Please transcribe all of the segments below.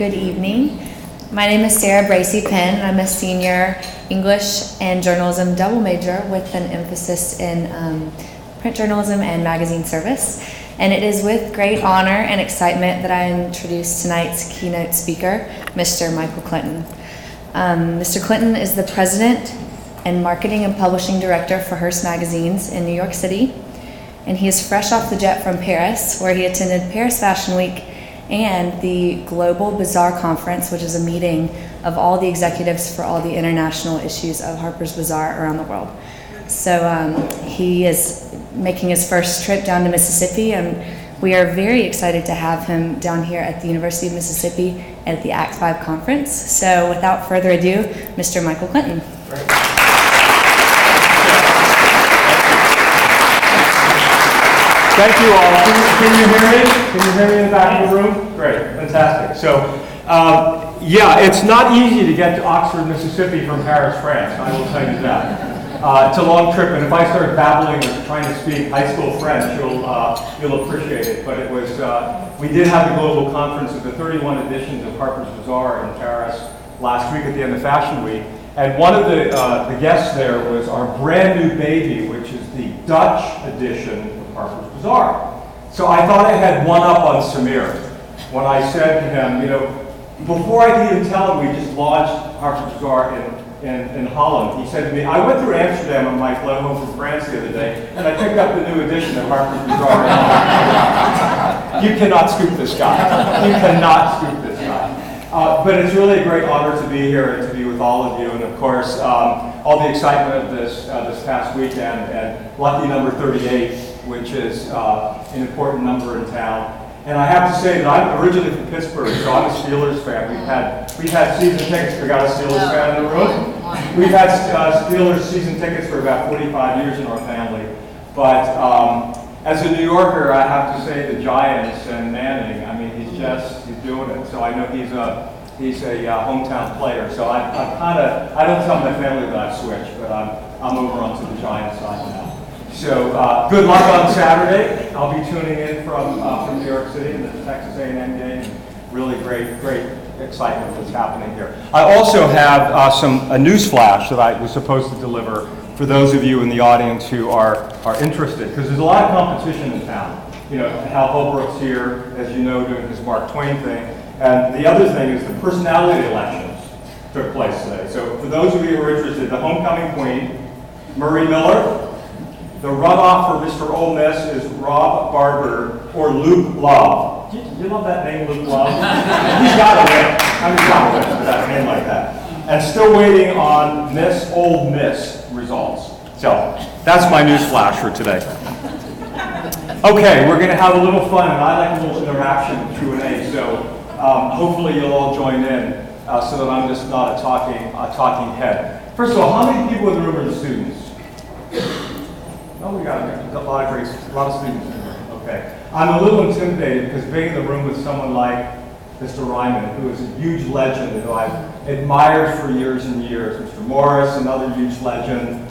Good evening. My name is Sarah Bracey Penn. I'm a senior English and journalism double major with an emphasis in print journalism and magazine service. And it is with great honor and excitement that I introduce tonight's keynote speaker, Mr. Michael Clinton. Mr. Clinton is the president and marketing and publishing director for Hearst magazines in New York City. And he is fresh off the jet from Paris, where he attended Paris Fashion Week and the Global Bazaar Conference, which is a meeting of all the executives for all the international issues of Harper's Bazaar around the world. So he is making his first trip down to Mississippi, and we are very excited to have him down here at the University of Mississippi at the Act 5 conference. So without further ado, Mr. Michael Clinton. Great. Thank you all. Can you hear me? Can you hear me in the back of the room? Great, fantastic. So, yeah, it's not easy to get to Oxford, Mississippi from Paris, France. I will tell you that. It's a long trip, and if I start babbling or trying to speak high school French, you'll appreciate it. But it was we did have the global conference of the 31 editions of Harper's Bazaar in Paris last week at the end of Fashion Week. And one of the guests there was our brand new baby, which is the Dutch edition of Harper's Bazaar. So I thought I had one up on Samir when I said to him, you know, before I could even tell him we just launched Harper's Bazaar in Holland, he said to me, I went through Amsterdam on my flight home from France the other day, and I picked up the new edition of Harper's Bazaar in Holland. You cannot scoop this guy. You cannot scoop this guy. But it's really a great honor to be here and to be with all of you, and of course, all the excitement of this past weekend, and lucky number 38, which is an important number in town. And I have to say that I'm originally from Pittsburgh, so I'm a Steelers fan. We've had season tickets. We got a Steelers fan in the room. We've had Steelers season tickets for about 45 years in our family. But as a New Yorker, I have to say the Giants and Manning. I mean, he's doing it. So I know he's a hometown player. So I don't tell my family that I've switched, but I'm over onto the Giants side now. So good luck on Saturday. I'll be tuning in from New York City in the Texas A&M game. Really great excitement that's happening here. I also have a news flash that I was supposed to deliver for those of you in the audience who are interested, because there's a lot of competition in town. You know, Hal Holbrook's here, as you know, doing his Mark Twain thing. And the other thing is the personality elections took place today. So for those of you who are interested, the homecoming queen, Murray Miller. The runoff for Mr. Ole Miss is Rob Barber or Luke Love. You love that name, Luke Love? He's got to win. I'm just got to win for that name like that. And still waiting on Miss Ole Miss results. So that's my news flash for today. Okay, we're going to have a little fun, and I like a little interaction Q&A. So hopefully you'll all join in so that I'm just not a talking head. First of all, how many people in the room are the students? Oh, we got a lot of students in here. Okay. I'm a little intimidated because being in the room with someone like Mr. Ryman, who is a huge legend who I've admired for years and years. Mr. Morris, another huge legend.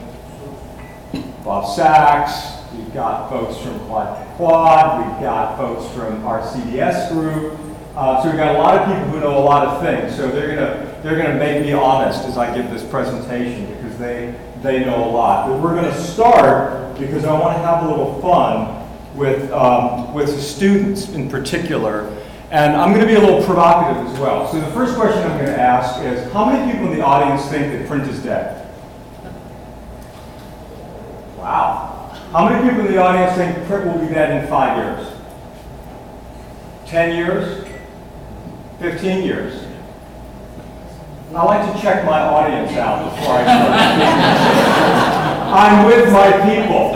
Bob Sachs. We've got folks from Quad. We've got folks from our CDS group. So we've got a lot of people who know a lot of things. So they're gonna make me honest as I give this presentation because they know a lot. But we're going to start because I want to have a little fun with the students in particular. And I'm going to be a little provocative as well. So the first question I'm going to ask is, how many people in the audience think that print is dead? Wow. How many people in the audience think print will be dead in 5 years? 10 years? 15 years? I like to check my audience out before I start speaking. I'm with my people.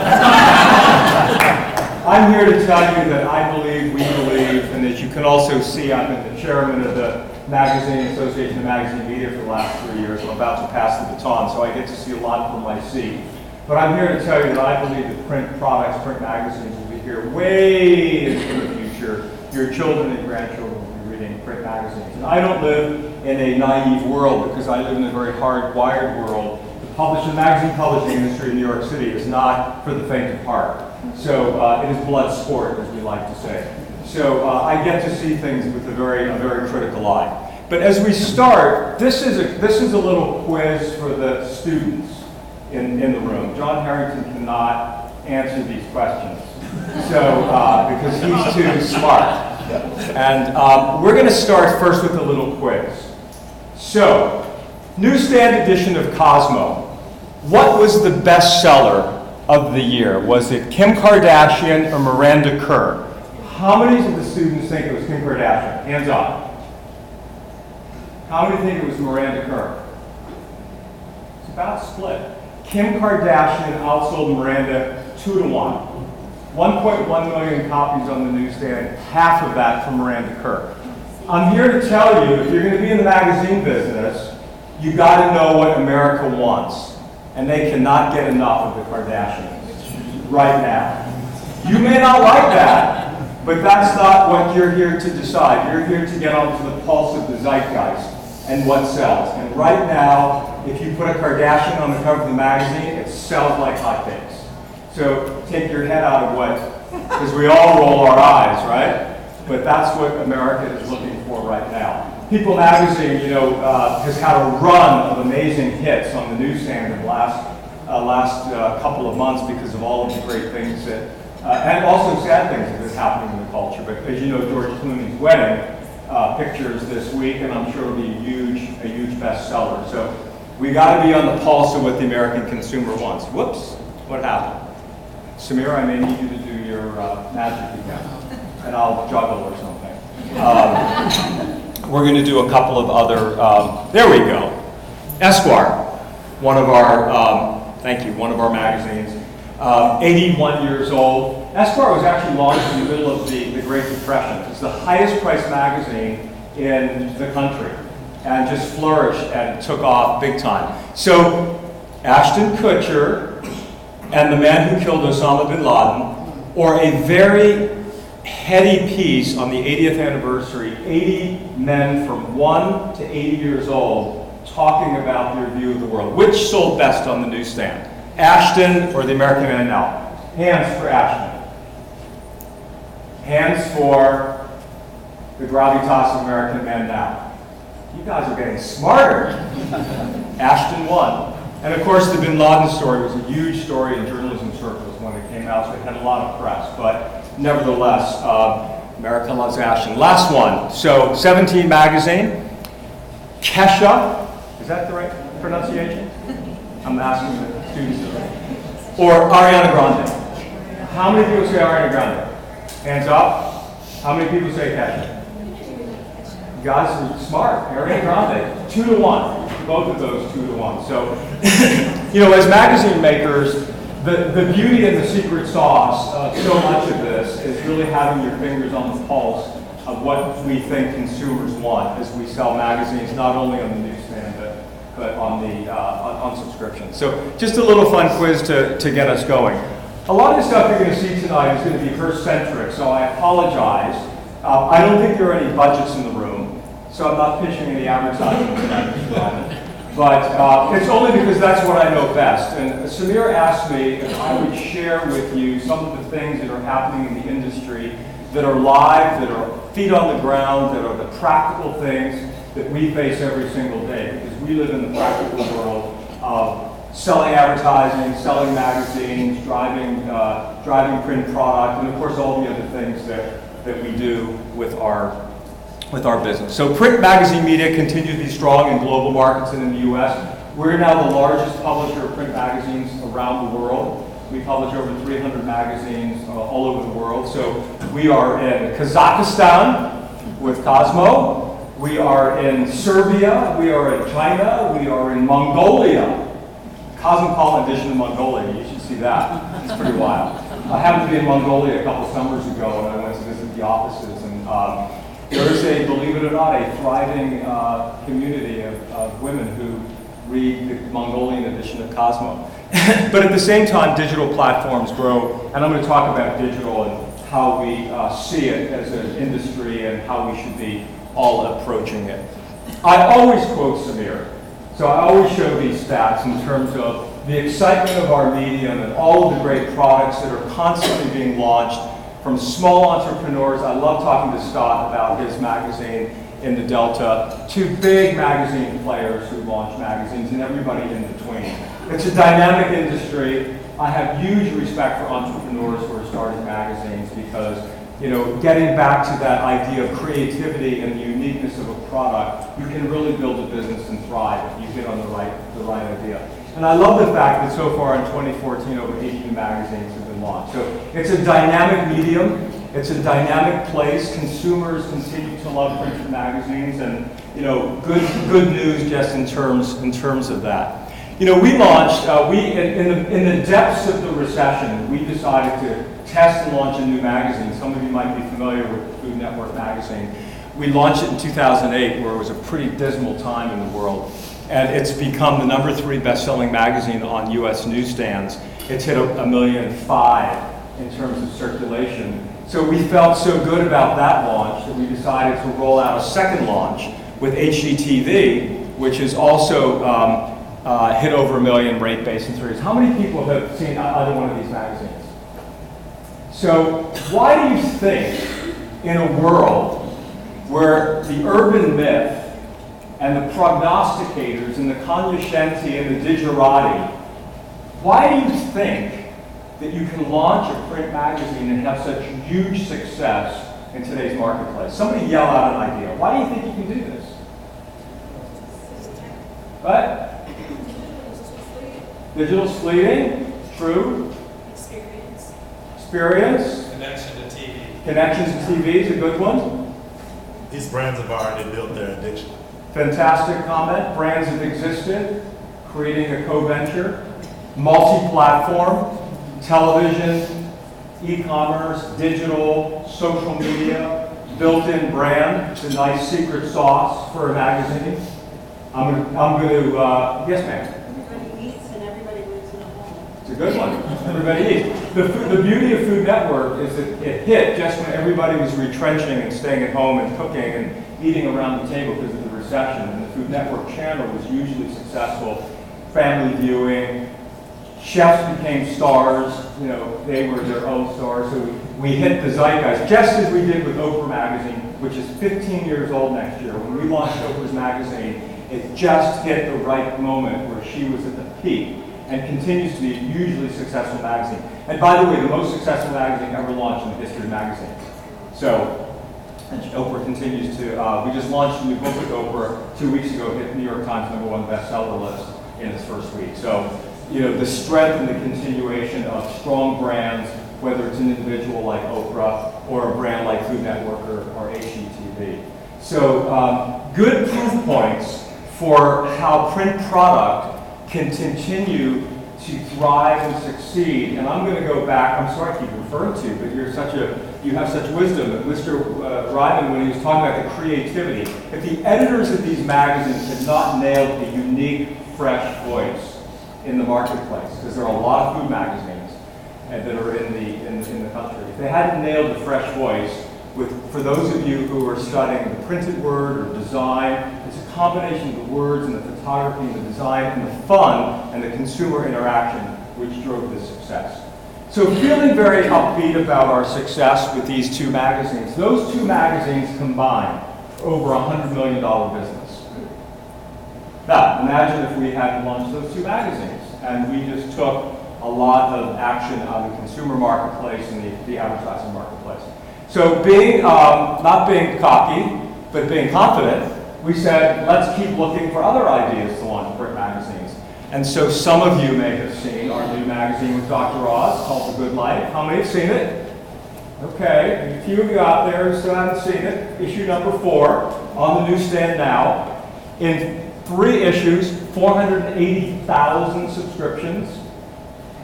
I'm here to tell you that I believe, we believe, and as you can also see, I've been the chairman of the Magazine Association of Magazine Media for the last 3 years. I'm about to pass the baton, so I get to see a lot from my seat. But I'm here to tell you that I believe that print products, print magazines will be here way into the future. Your children and grandchildren will be reading print magazines. And I don't live in a naive world because I live in a very hardwired world. The magazine publishing industry in New York City is not for the faint of heart. So it is blood sport, as we like to say. So I get to see things with a very critical eye. But as we start, this is a little quiz for the students in the room. John Harrington cannot answer these questions, so because he's too smart. And we're going to start first with a little quiz. So, newsstand edition of Cosmo. What was the bestseller of the year? Was it Kim Kardashian or Miranda Kerr? How many of the students think it was Kim Kardashian? Hands up. How many think it was Miranda Kerr? It's about split. Kim Kardashian outsold Miranda 2-1. 1.1 million copies on the newsstand, half of that from Miranda Kerr. I'm here to tell you, if you're going to be in the magazine business, you got to know what America wants. And they cannot get enough of the Kardashians right now. You may not like that, but that's not what you're here to decide. You're here to get onto the pulse of the zeitgeist and what sells. And right now, if you put a Kardashian on the cover of the magazine, it sells like hotcakes. So take your head out of what, because we all roll our eyes, right? But that's what America is looking for right now. People magazine, has had a run of amazing hits on the newsstand in the last couple of months because of all of the great things that, and also sad things that is happening in the culture. But as you know, George Clooney's wedding pictures this week, and I'm sure it'll be a huge bestseller. So we got to be on the pulse of what the American consumer wants. Whoops, what happened? Samir, I may need you to do your magic again, and I'll juggle or something. We're going to do a couple of other, there we go. Esquire, one of our, thank you, one of our magazines. 81 years old. Esquire was actually launched in the middle of the Great Depression. It's the highest priced magazine in the country and just flourished and took off big time. So Ashton Kutcher and the man who killed Osama bin Laden, or a very heady piece on the 80th anniversary, 80 men from 1 to 80 years old talking about their view of the world. Which sold best on the newsstand? Ashton or the American Man Now? Hands for Ashton. Hands for the gravitas of American Man Now. You guys are getting smarter. Ashton won. And of course, the bin Laden story was a huge story in journalism circles when it came out, so it had a lot of press. But nevertheless, America loves Ashton. Last one. So, 17 magazine. Kesha. Is that the right pronunciation? I'm asking the students. Or Ariana Grande. How many people say Ariana Grande? Hands up. How many people say Kesha? You guys are smart. Ariana Grande. 2-1. Both of those 2-1. So, as magazine makers, the beauty and the secret sauce of so much of this is really having your fingers on the pulse of what we think consumers want as we sell magazines, not only on the newsstand, but on subscription. So just a little fun quiz to get us going. A lot of the stuff you're going to see tonight is going to be Hearst-centric, so I apologize. I don't think there are any budgets in the room, so I'm not pitching any advertising tonight. But it's only because that's what I know best. And Samir asked me if I would share with you some of the things that are happening in the industry that are live, that are feet on the ground, that are the practical things that we face every single day. Because we live in the practical world of selling advertising, selling magazines, driving print product, and of course all the other things that we do with our business. So print magazine media continue to be strong in global markets and in the U.S. We're now the largest publisher of print magazines around the world. We publish over 300 magazines all over the world. So we are in Kazakhstan with Cosmo. We are in Serbia. We are in China. We are in Mongolia. Cosmopolitan edition of Mongolia. You should see that. It's pretty wild. I happened to be in Mongolia a couple summers ago, and I went to visit the offices. And there is a, believe it or not, a thriving community of women who read the Mongolian edition of Cosmo. But at the same time, digital platforms grow, and I'm going to talk about digital and how we see it as an industry and how we should be all approaching it. I always quote Samir, so I always show these stats in terms of the excitement of our medium and all of the great products that are constantly being launched from small entrepreneurs. I love talking to Scott about his magazine in the Delta, to big magazine players who launch magazines and everybody in between. It's a dynamic industry. I have huge respect for entrepreneurs who are starting magazines because, you know, getting back to that idea of creativity and the uniqueness of a product, you can really build a business and thrive if you hit on the right idea. And I love the fact that so far in 2014, over 80 new magazines have been launched. So it's a dynamic medium. It's a dynamic place. Consumers continue to love print magazines, and you know, good news just in terms of that. You know, we launched in the depths of the recession. We decided to test and launch a new magazine. Some of you might be familiar with Food Network magazine. We launched it in 2008, where it was a pretty dismal time in the world, and it's become the #3 best-selling magazine on U.S. newsstands. It's hit $1.5 million in terms of circulation. So we felt so good about that launch that we decided to roll out a second launch with HGTV, which is also hit over $1 million rate-based in series. How many people have seen either one of these magazines? So why do you think, in a world where the urban myth and the prognosticators and the cognoscenti and the digerati, why do you think that you can launch a print magazine and have such huge success in today's marketplace? Somebody yell out an idea. Why do you think you can do this? What? Digital's fleeting. True. Experience. Connection to TV. Connections to TV is a good one. These brands have already built their addiction. Fantastic comment. Brands have existed, creating a co-venture, multi-platform, television, e-commerce, digital, social media, built-in brand. It's a nice secret sauce for a magazine. I'm going to yes, ma'am. Everybody eats and everybody lives in a home. It's a good one. Everybody eats. The beauty of Food Network is that it hit just when everybody was retrenching and staying at home and cooking and eating around the table because of the recession. And the Food Network channel was hugely successful. Family viewing. Chefs became stars, you know, they were their own stars, so we hit the zeitgeist, just as we did with Oprah magazine, which is 15 years old next year. When we launched Oprah's magazine, it just hit the right moment where she was at the peak and continues to be a hugely successful magazine. And by the way, the most successful magazine ever launched in the history of magazines. So, and Oprah continues to, we just launched a new book with Oprah 2 weeks ago, hit New York Times #1 bestseller list in its first week. So, you know, the strength and the continuation of strong brands, whether it's an individual like Oprah or a brand like Food Network or HGTV. So good proof points for how print product can continue to thrive and succeed. And I'm going to go back, I'm sorry I keep referring to you, but you have such wisdom. Mr. Ryman, when he was talking about the creativity, if the editors of these magazines had not nailed a unique, fresh voice in the marketplace, because there are a lot of food magazines that are in the country. If they hadn't nailed the fresh voice, for those of you who are studying the printed word or design, it's a combination of the words and the photography and the design and the fun and the consumer interaction which drove this success. So feeling very upbeat about our success with these two magazines. Those two magazines combined for over $100 million business. Now, imagine if we had launched those two magazines and we just took a lot of action on the consumer marketplace and the advertising marketplace. So not being cocky, but being confident, we said, let's keep looking for other ideas to launch print magazines. And so some of you may have seen our new magazine with Dr. Oz called The Good Life. How many have seen it? Okay, a few of you out there who still haven't seen it. Issue #4 on the newsstand now. In 3 issues, 480,000 subscriptions,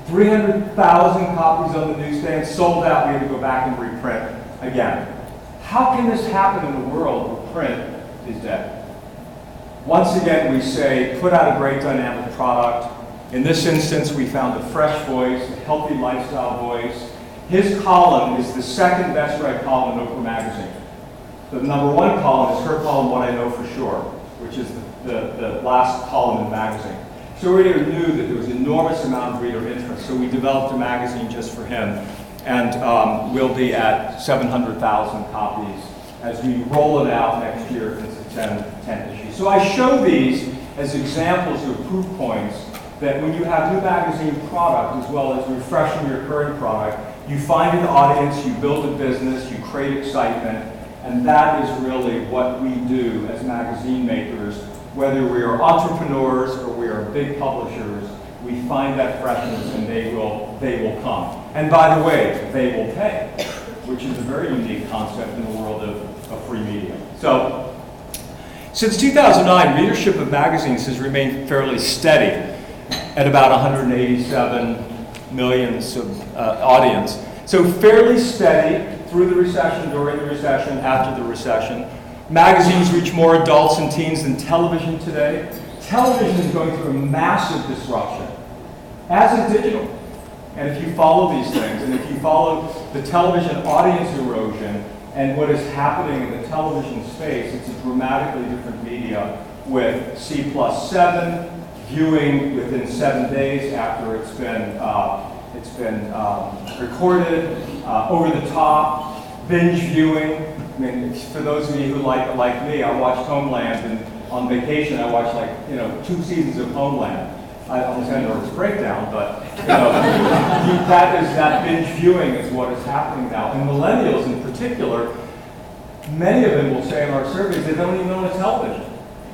300,000 copies on the newsstand, sold out. We had to go back and reprint again. How can this happen in a world where print is dead? Once again, we say, put out a great dynamic product. In this instance, we found a fresh voice, a healthy lifestyle voice. His column is the second best read column in Oprah magazine. The #1 column is her column, What I Know for Sure, which is the last column in the magazine. So we already knew that there was an enormous amount of reader interest, so we developed a magazine just for him. And we'll be at 700,000 copies as we roll it out next year into 10 issues. So I show these as examples or proof points that when you have new magazine product as well as refreshing your current product, you find an audience, you build a business, you create excitement, and that is really what we do as magazine makers. Whether we are entrepreneurs or we are big publishers, we find that freshness and they will come. And by the way, they will pay, which is a very unique concept in the world of free media. So, since 2009, readership of magazines has remained fairly steady at about 187 million audience. So fairly steady through the recession, during the recession, after the recession. Magazines reach more adults and teens than television today. Television is going through a massive disruption, as is digital. And if you follow these things, and if you follow the television audience erosion and what is happening in the television space, it's a dramatically different media with C+7, viewing within 7 days after it's been recorded, over the top, binge viewing. I mean, for those of you who like me, I watched Homeland, and on vacation I watched 2 seasons of Homeland. I almost had a nervous breakdown, but that binge viewing is what is happening now. And millennials in particular, many of them will say in our surveys they don't even own a television.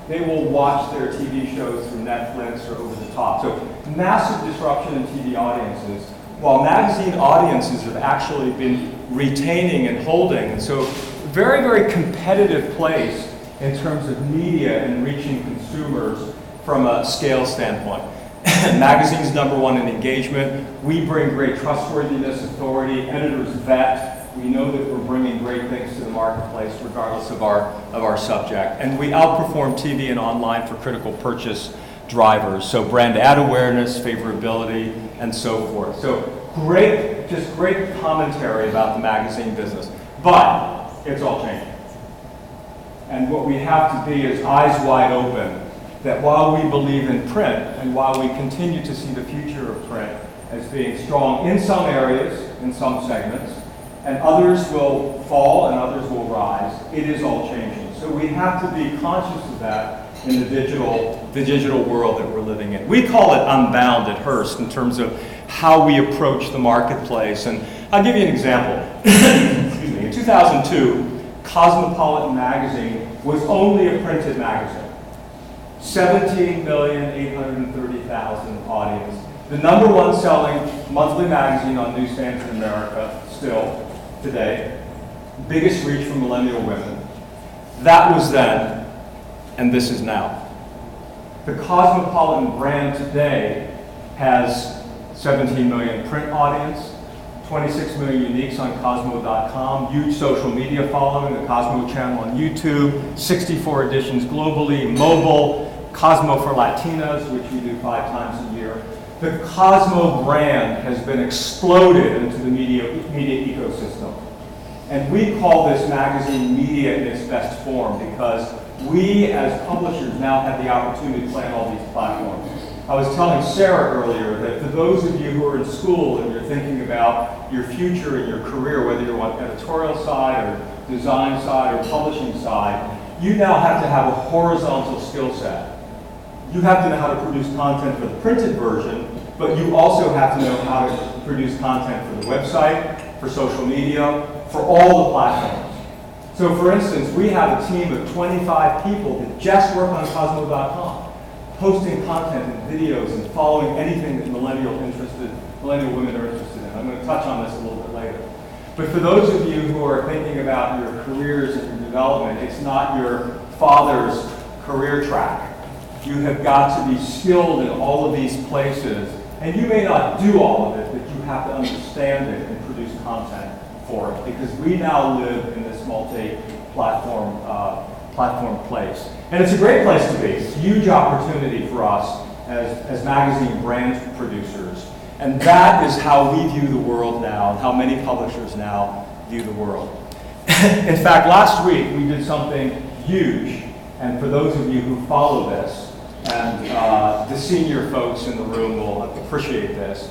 They will watch their TV shows through Netflix or over the top. So massive disruption in TV audiences, while magazine audiences have actually been retaining and holding. And so very, very competitive place in terms of media and reaching consumers from a scale standpoint. Magazine's #1 in engagement. We bring great trustworthiness, authority, editors vet. We know that we're bringing great things to the marketplace regardless of our subject. And we outperform TV and online for critical purchase drivers. So brand ad awareness, favorability, and so forth. So great commentary about the magazine business. But it's all changing. And what we have to be is eyes wide open, that while we believe in print and while we continue to see the future of print as being strong in some areas, in some segments, and others will fall and others will rise, it is all changing. So we have to be conscious of that in the digital world that we're living in. We call it unbound at Hearst in terms of how we approach the marketplace. And I'll give you an example. Excuse me. In 2002, Cosmopolitan magazine was only a printed magazine. 17,830,000 audience. The #1 selling monthly magazine on newsstands in America still today. Biggest reach for millennial women. That was then, and this is now. The Cosmopolitan brand today has 17 million print audience, 26 million uniques on Cosmo.com, huge social media following, the Cosmo channel on YouTube, 64 editions globally, mobile, Cosmo for Latinas, which we do 5 times a year. The Cosmo brand has been exploded into the media ecosystem. And we call this magazine media in its best form because we as publishers now have the opportunity to play on all these platforms. I was telling Sarah earlier that for those of you who are in school and you're thinking about your future and your career, whether you're on the editorial side or design side or publishing side, you now have to have a horizontal skill set. You have to know how to produce content for the printed version, but you also have to know how to produce content for the website, for social media, for all the platforms. So for instance, we have a team of 25 people that just work on Cosmo.com, posting content and videos and following anything that millennial women are interested in. I'm going to touch on this a little bit later. But for those of you who are thinking about your careers and your development, it's not your father's career track. You have got to be skilled in all of these places. And you may not do all of it, but you have to understand it and produce content for it. Because we now live in this multi-platform platform place. And it's a great place to be. It's a huge opportunity for us as magazine brand producers. And that is how we view the world now, and how many publishers now view the world. In fact, last week we did something huge, and for those of you who follow this, and the senior folks in the room will appreciate this,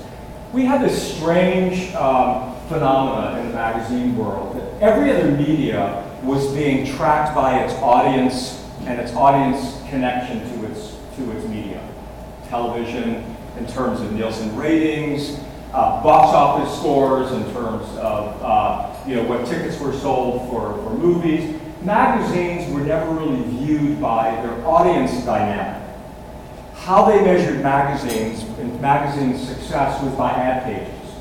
we had this strange phenomena in the magazine world, that every other media was being tracked by its audience and its audience connection to its media. Television in terms of Nielsen ratings, box office scores in terms of what tickets were sold for movies. Magazines were never really viewed by their audience dynamic. How they measured magazines and magazine success was by ad pages.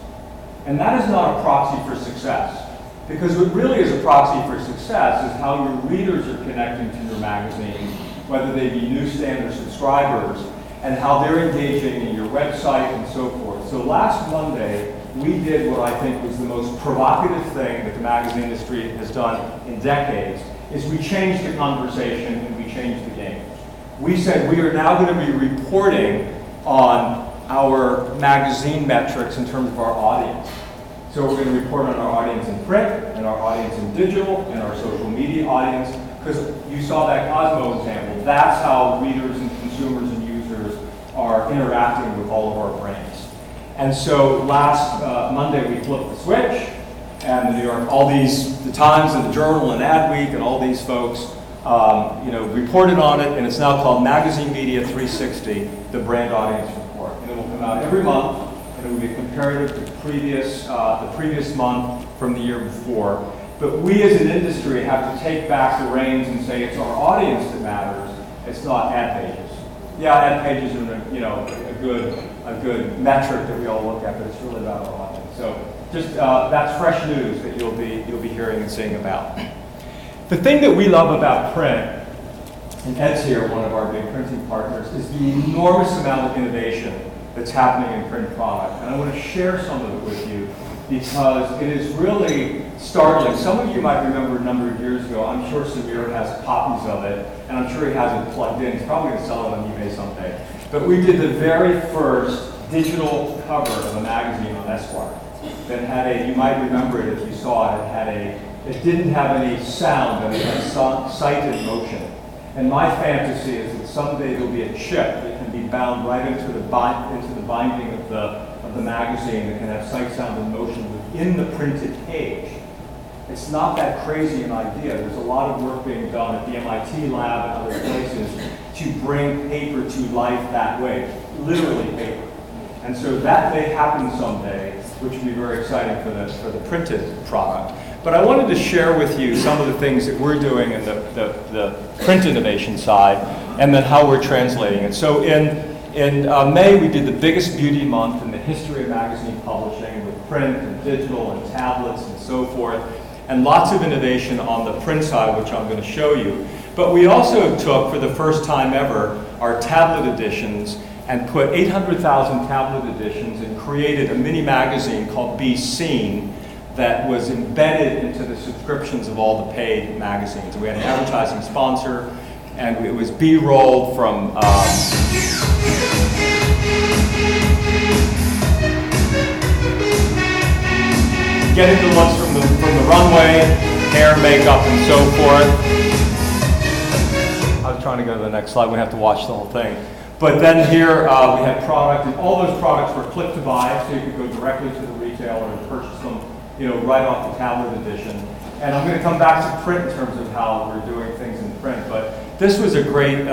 And that is not a proxy for success. Because what really is a proxy for success is how your readers are connecting to your magazine, whether they be newsstand or subscribers, and how they're engaging in your website and so forth. So last Monday, we did what I think was the most provocative thing that the magazine industry has done in decades, is we changed the conversation and we changed the game. We said we are now going to be reporting on our magazine metrics in terms of our audience. So we're going to report on our audience in print, and our audience in digital, and our social media audience, because you saw that Cosmo example. That's how readers and consumers and users are interacting with all of our brands. And so last Monday we flipped the switch, and the New York, the Times and the Journal and Adweek and all these folks, reported on it, and it's now called Magazine Media 360, the Brand Audience Report. And it will come out every month. It will be comparative to the previous month from the year before. But we as an industry have to take back the reins and say it's our audience that matters. It's not ad pages. Yeah, ad pages are a good metric that we all look at, but it's really about our audience. So just that's fresh news that you'll be hearing and seeing about. The thing that we love about print, and Ed's here, one of our big printing partners, is the enormous amount of innovation that's happening in print product. And I want to share some of it with you because it is really startling. Some of you might remember a number of years ago, I'm sure Samir has copies of it, and I'm sure he has it plugged in. He's probably going to sell it on eBay someday. But we did the very first digital cover of a magazine on Esquire that had you might remember it if you saw it, it didn't have any sound, and it had sight and motion. And my fantasy is that someday there'll be a chip that can be bound right into the binding of the magazine that can have sight, sound, and motion within the printed page. It's not that crazy an idea. There's a lot of work being done at the MIT lab and other places to bring paper to life that way, literally paper. And so that may happen someday, which will be very exciting for the printed product. But I wanted to share with you some of the things that we're doing in the print innovation side, and then how we're translating it. So in May, we did the biggest beauty month in the history of magazine publishing, with print and digital and tablets and so forth, and lots of innovation on the print side, which I'm going to show you. But we also took, for the first time ever, our tablet editions and put 800,000 tablet editions and created a mini magazine called Be Seen that was embedded into the subscriptions of all the paid magazines. We had an advertising sponsor, and it was B-roll from getting the looks from the runway, hair, makeup, and so forth. I was trying to go to the next slide. We have to watch the whole thing. But then here we had product, and all those products were click to buy, so you could go directly to the retailer and purchase them, right off the tablet edition. And I'm going to come back to print in terms of how we're doing things in print. But this was a great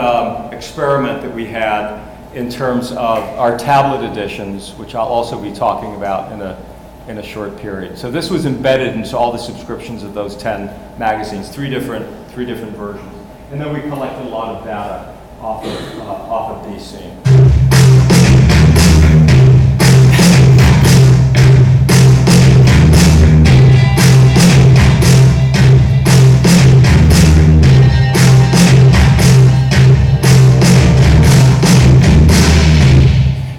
experiment that we had in terms of our tablet editions, which I'll also be talking about in a short period. So this was embedded into all the subscriptions of those 10 magazines, three different versions. And then we collected a lot of data off of BC.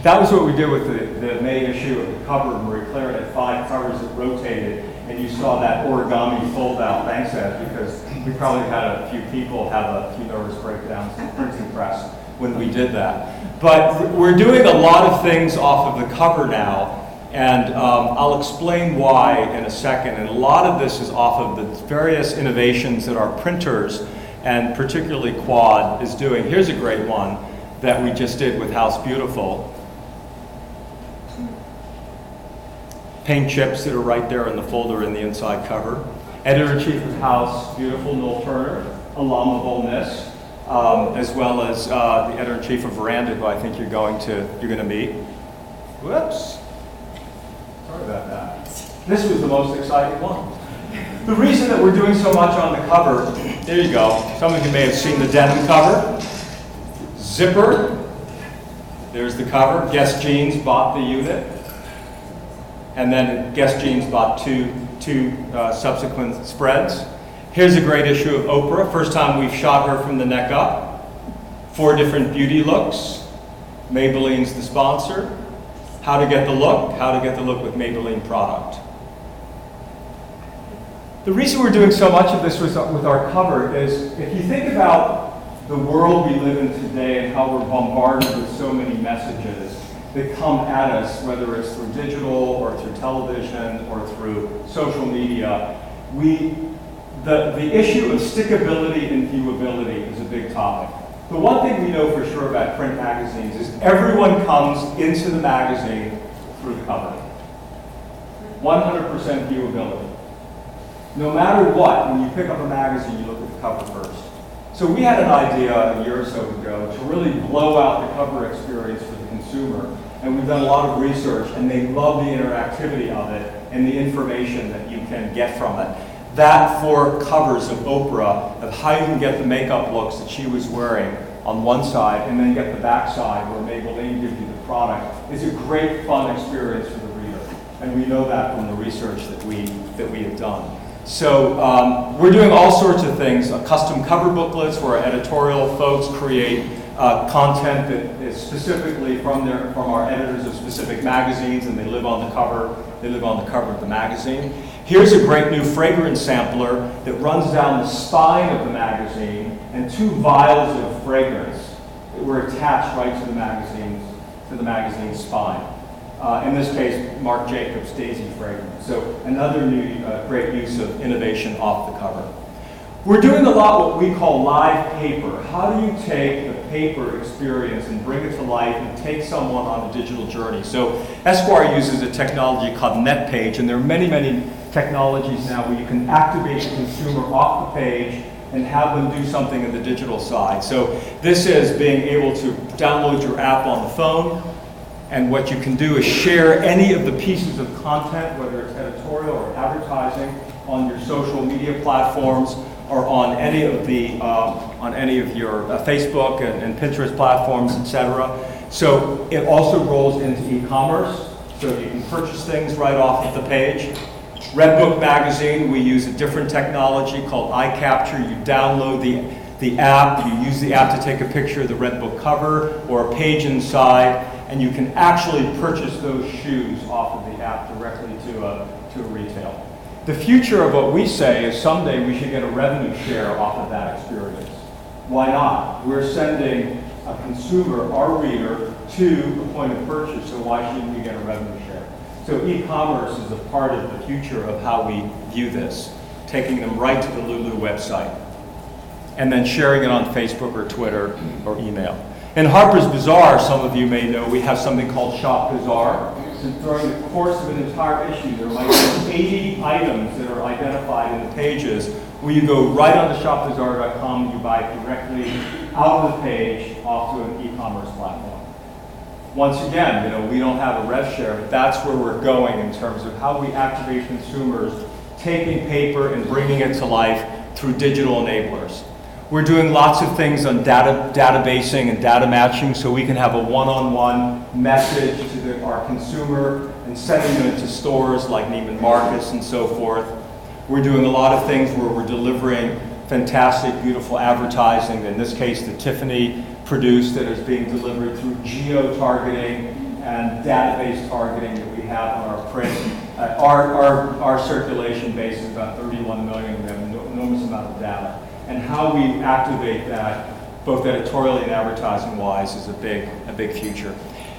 That was what we did with the May issue of the cover of Marie Claire. It had 5 covers that rotated, and you saw that origami fold-out. Thanks, Ed, because we probably had a few people have a few nervous breakdowns in the printing press when we did that. But we're doing a lot of things off of the cover now, and I'll explain why in a second. And a lot of this is off of the various innovations that our printers, and particularly Quad, is doing. Here's a great one that we just did with House Beautiful. paint chips that are right there in the folder in the inside cover. Editor-in-Chief of House, beautiful Noel Turner, alum of Ole Miss, as well as the Editor-in-Chief of Veranda, who I think you're going to meet. Whoops. Sorry about that. This was the most exciting one. The reason that we're doing so much on the cover, there you go. Some of you may have seen the denim cover. Zipper. There's the cover. Guess Jeans bought the unit. And then Guess Jeans bought two subsequent spreads. Here's a great issue of Oprah. First time we've shot her from the neck up. 4 different beauty looks. Maybelline's the sponsor. How to get the look. How to get the look with Maybelline product. The reason we're doing so much of this with our cover is if you think about the world we live in today and how we're bombarded with so many messages that come at us, whether it's through digital or through television or through social media, the issue of stickability and viewability is a big topic. The one thing we know for sure about print magazines is everyone comes into the magazine through the cover. 100% viewability. No matter what, when you pick up a magazine, you look at the cover first. So we had an idea a year or so ago to really blow out the cover experience for the consumer. And we've done a lot of research, and they love the interactivity of it and the information that you can get from it. That 4 covers of Oprah, of how you can get the makeup looks that she was wearing on one side, and then get the back side where Maybelline gives you the product, is a great fun experience for the reader. And we know that from the research that we have done. So we're doing all sorts of things, custom cover booklets where our editorial folks create content that is specifically from our editors of specific magazines, and they live on the cover. They live on the cover of the magazine. Here's a great new fragrance sampler that runs down the spine of the magazine, and 2 vials of fragrance that were attached right to the magazine's spine. In this case, Marc Jacobs Daisy fragrance. So another new great use of innovation off the cover. We're doing a lot what we call live paper. How do you take the paper experience and bring it to life and take someone on a digital journey? So Esquire uses a technology called NetPage, and there are many, many technologies now where you can activate the consumer off the page and have them do something in the digital side. So this is being able to download your app on the phone, and what you can do is share any of the pieces of content, whether it's editorial or advertising, on your social media platforms or on any of your Facebook and Pinterest platforms, etc. So it also rolls into e-commerce, so you can purchase things right off of the page. Redbook magazine, we use a different technology called iCapture. You download the app, you use the app to take a picture of the Redbook cover or a page inside, and you can actually purchase those shoes off of the app directly to a retail. The future of what we say is someday we should get a revenue share off of that experience. Why not? We're sending a consumer, our reader, to the point of purchase, so why shouldn't we get a revenue share? So e-commerce is a part of the future of how we view this, taking them right to the Lulu website, and then sharing it on Facebook or Twitter or email. In Harper's Bazaar, some of you may know, we have something called Shop Bazaar. So during the course of an entire issue, there might be 80 items that are identified in the pages, where you go right on to shopbazaar.com and you buy it directly out of the page off to an e-commerce platform. Once again, we don't have a rev share, but that's where we're going in terms of how we activate consumers, taking paper and bringing it to life through digital enablers. We're doing lots of things on databasing and data matching, so we can have a one-on-one message to our consumer and sending them into stores like Neiman Marcus and so forth. We're doing a lot of things where we're delivering fantastic, beautiful advertising. In this case, the Tiffany produced that is being delivered through geo-targeting and database targeting that we have on our print. Our circulation base is about 31 million. We have an enormous amount of data. And how we activate that, both editorially and advertising-wise, is a big future.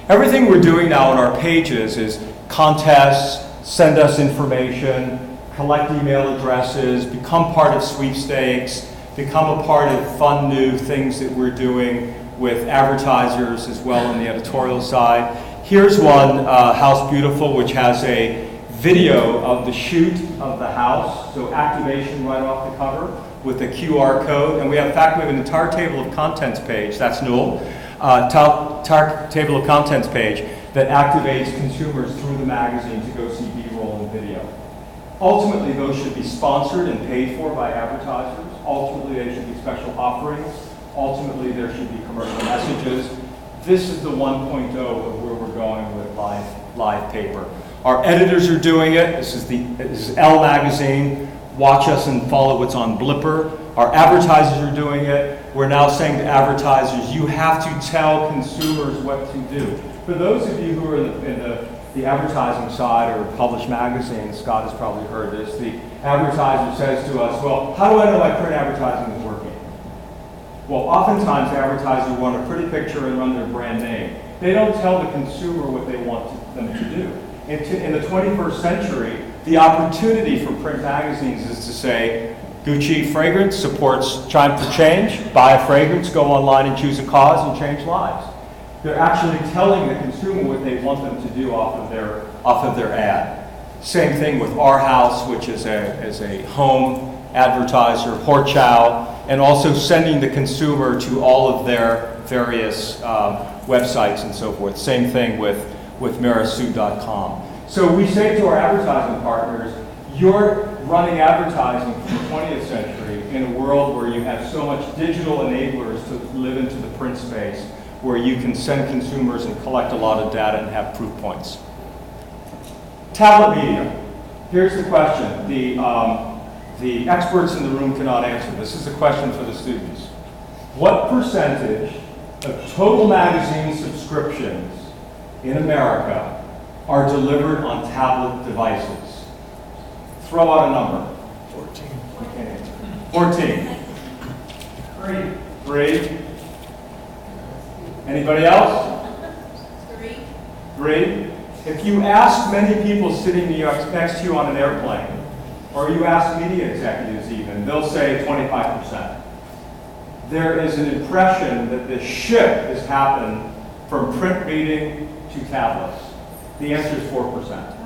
Everything we're doing now on our pages is contests, send us information, collect email addresses, become part of sweepstakes, become a part of fun new things that we're doing with advertisers as well on the editorial side. Here's one, House Beautiful, which has a video of the shoot of the house, so activation right off the cover with a QR code. And we have, in fact, we have an entire table of contents page, that's Newell, entire table of contents page that activates consumers through the magazine to go see B-roll and video. Ultimately, those should be sponsored and paid for by advertisers. Ultimately, they should be special offerings. Ultimately, there should be commercial messages. This is the 1.0 of where we're going with live paper. Our editors are doing it. This is Elle Magazine. Watch us and follow what's on Blipper. Our advertisers are doing it. We're now saying to advertisers, you have to tell consumers what to do. For those of you who are in the advertising side or published magazines, Scott has probably heard this, the advertiser says to us, well, how do I know my print advertising is working? Well, oftentimes the advertisers want a pretty picture and run their brand name. They don't tell the consumer what they want them to do. In the 21st century, the opportunity for print magazines is to say, Gucci fragrance supports Time for Change, buy a fragrance, go online and choose a cause and change lives. They're actually telling the consumer what they want them to do off of their ad. Same thing with Our House, which is a home advertiser, Horchow, and also sending the consumer to all of their various websites and so forth. Same thing with Marisu.com. So we say to our advertising partners, you're running advertising from the 20th century in a world where you have so much digital enablers to live into the print space, where you can send consumers and collect a lot of data and have proof points. Tablet media. Here's the question. The experts in the room cannot answer. This is a question for the students. What percentage of total magazine subscriptions in America are delivered on tablet devices? Throw out a number. 14. Okay. 14. 3. Anybody else? 3. If you ask many people sitting next to you on an airplane, or you ask media executives even, they'll say 25%. There is an impression that this shift has happened from print reading to tablets. The answer is 4%.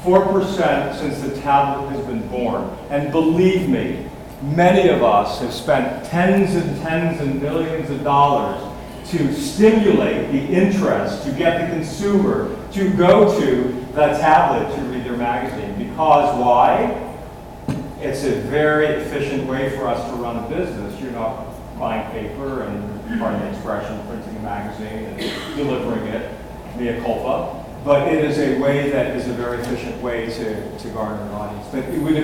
4% since the tablet has been born. And believe me, many of us have spent tens and millions of dollars to stimulate the interest, to get the consumer to go to the tablet to read their magazine. Because why? It's a very efficient way for us to run a business. You're not buying paper and, pardon the expression, printing a magazine and delivering it via culpa. But it is a way that is a very efficient way to garner an audience. But it would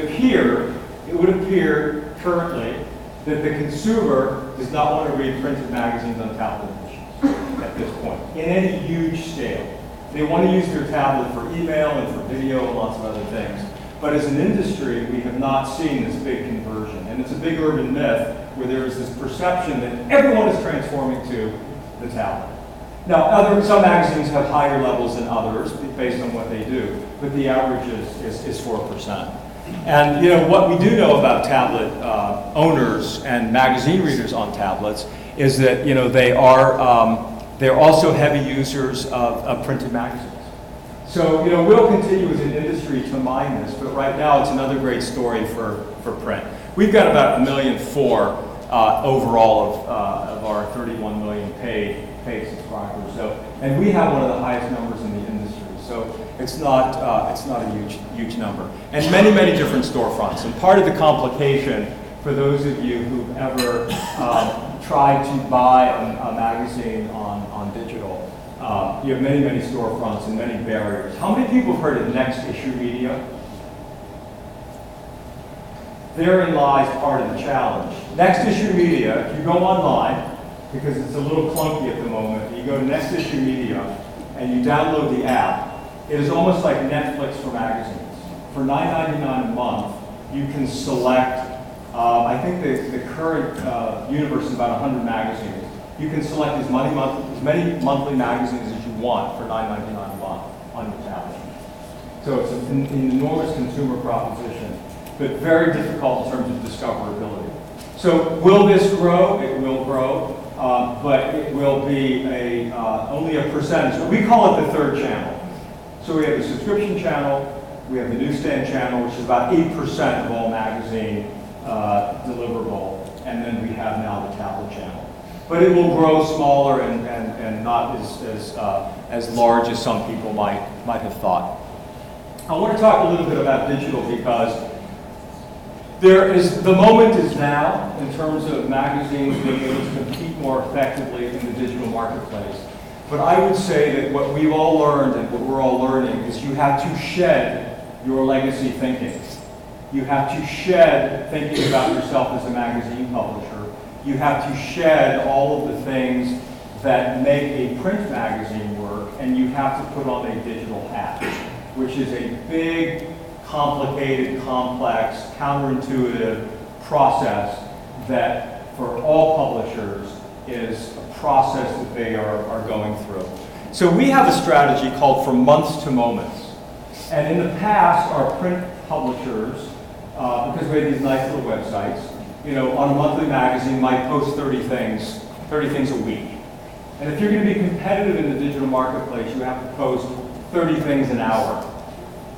appear currently that the consumer does not want to read printed magazines on tablet editions at this point, in any huge scale. They want to use their tablet for email and for video and lots of other things. But as an industry, we have not seen this big conversion. And it's a big urban myth where there is this perception that everyone is transforming to the tablet. Now, some magazines have higher levels than others based on what they do, but the average is 4%. And you know what we do know about tablet owners and magazine readers on tablets is that they're also heavy users of printed magazines. So we'll continue as an industry to mine this, but right now it's another great story for print. We've got about 1.4 million overall of our 31 million paid subscribers. So, and we have one of the highest numbers in the industry. So it's not a huge number. And many different storefronts. And part of the complication for those of you who've ever tried to buy a magazine on digital, you have many storefronts and many barriers. How many people have heard of Next Issue Media? Therein lies part of the challenge. Next Issue Media, if you go online, because it's a little clunky at the moment, you go to Next Issue Media and you download the app, it is almost like Netflix for magazines. For $9.99 a month, you can select, I think the current universe is about 100 magazines. You can select as many monthly magazines as you want for $9.99 a month on your tablet. So it's an enormous consumer proposition, but very difficult in terms of discoverability. So will this grow? It will grow, but it will be only a percentage. We call it the third channel. So we have the subscription channel, we have the newsstand channel, which is about 8% of all magazine deliverable, and then we have now the tablet channel. But it will grow smaller and not as large as some people might have thought. I want to talk a little bit about digital because the moment is now in terms of magazines being able to compete more effectively in the digital marketplace. But I would say that what we've all learned and what we're all learning is you have to shed your legacy thinking. You have to shed thinking about yourself as a magazine publisher. You have to shed all of the things that make a print magazine work, and you have to put on a digital hat, which is a big, complicated, complex, counterintuitive process that for all publishers is a process that they are going through. So we have a strategy called From Months to Moments. And in the past, our print publishers, because we had these nice little websites, on a monthly magazine might post 30 things a week. And if you're going to be competitive in the digital marketplace, you have to post 30 things an hour.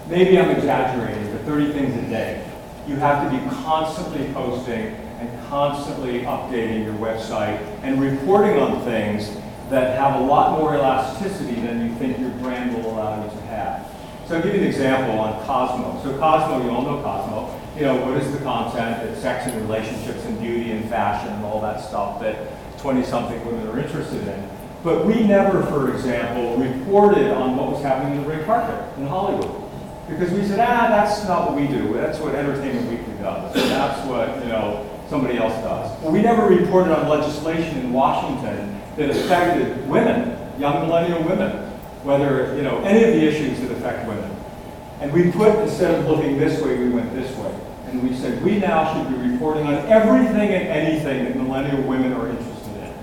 Maybe I'm exaggerating, but 30 things a day. You have to be constantly posting and constantly updating your website and reporting on things that have a lot more elasticity than you think your brand will allow you to have. So I'll give you an example on Cosmo. So Cosmo, you all know Cosmo. What is the content? It's sex and relationships and beauty and fashion and all that stuff that 20-something women are interested in. But we never, for example, reported on what was happening in the red carpet in Hollywood. Because we said, that's not what we do. That's what Entertainment Weekly does. That's what, somebody else does. Well, we never reported on legislation in Washington that affected women, young millennial women, whether, any of the issues that affect women. And we put, instead of looking this way, we went this way. And we said, we now should be reporting on everything and anything that millennial women are interested in.